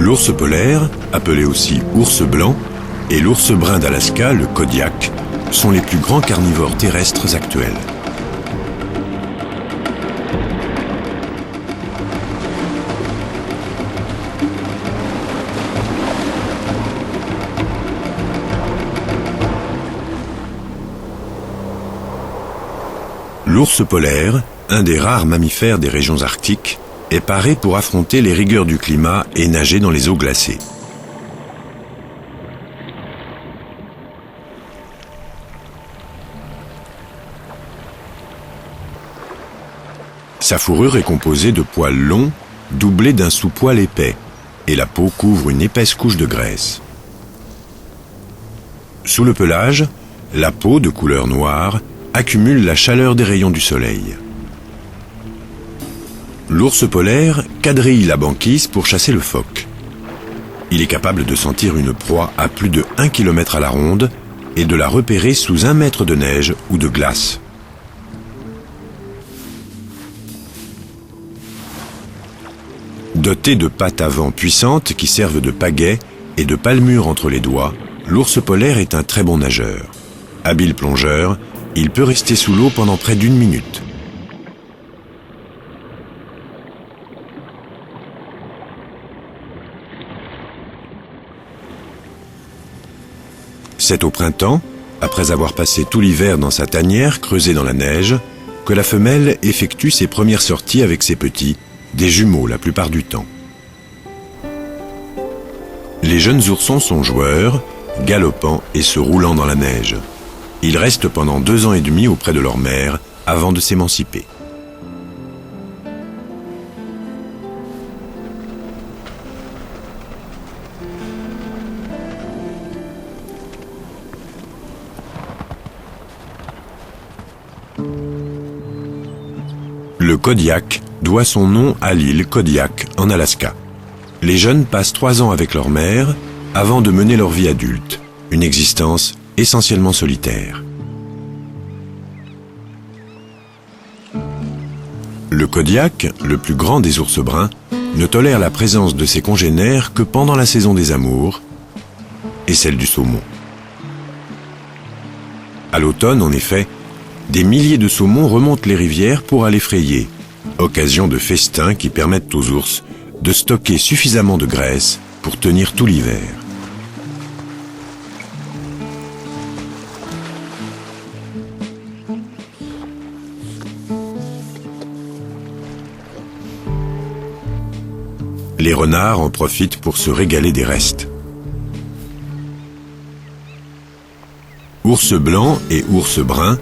L'ours polaire, appelé aussi ours blanc, et l'ours brun d'Alaska, le Kodiak, sont les plus grands carnivores terrestres actuels. L'ours polaire, un des rares mammifères des régions arctiques, est paré pour affronter les rigueurs du climat et nager dans les eaux glacées. Sa fourrure est composée de poils longs, doublés d'un sous-poil épais, et la peau couvre une épaisse couche de graisse. Sous le pelage, la peau, de couleur noire, accumule la chaleur des rayons du soleil. L'ours polaire quadrille la banquise pour chasser le phoque. Il est capable de sentir une proie à plus de 1 km à la ronde et de la repérer sous 1 mètre de neige ou de glace. Doté de pattes avant puissantes qui servent de pagaie et de palmures entre les doigts, l'ours polaire est un très bon nageur. Habile plongeur, il peut rester sous l'eau pendant près d'1 minute. C'est au printemps, après avoir passé tout l'hiver dans sa tanière creusée dans la neige, que la femelle effectue ses premières sorties avec ses petits, des jumeaux la plupart du temps. Les jeunes oursons sont joueurs, galopant et se roulant dans la neige. Ils restent pendant 2 ans et demi auprès de leur mère avant de s'émanciper. Le Kodiak doit son nom à l'île Kodiak en Alaska. Les jeunes passent 3 ans avec leur mère avant de mener leur vie adulte, une existence essentiellement solitaire. Le Kodiak, le plus grand des ours bruns, ne tolère la présence de ses congénères que pendant la saison des amours et celle du saumon. À l'automne, en effet, des milliers de saumons remontent les rivières pour aller frayer, occasion de festins qui permettent aux ours de stocker suffisamment de graisse pour tenir tout l'hiver. Les renards en profitent pour se régaler des restes. Ours blanc et ours brun,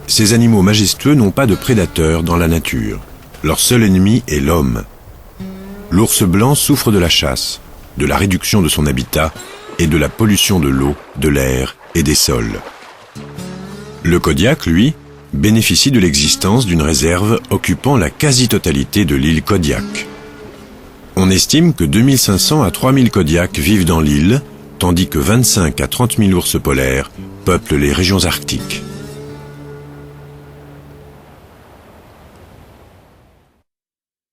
ces animaux majestueux n'ont pas de prédateurs dans la nature. Leur seul ennemi est l'homme. L'ours blanc souffre de la chasse, de la réduction de son habitat et de la pollution de l'eau, de l'air et des sols. Le Kodiak, lui, bénéficie de l'existence d'une réserve occupant la quasi-totalité de l'île Kodiak. On estime que 2500 à 3000 Kodiaks vivent dans l'île, tandis que 25 à 30 000 ours polaires peuplent les régions arctiques.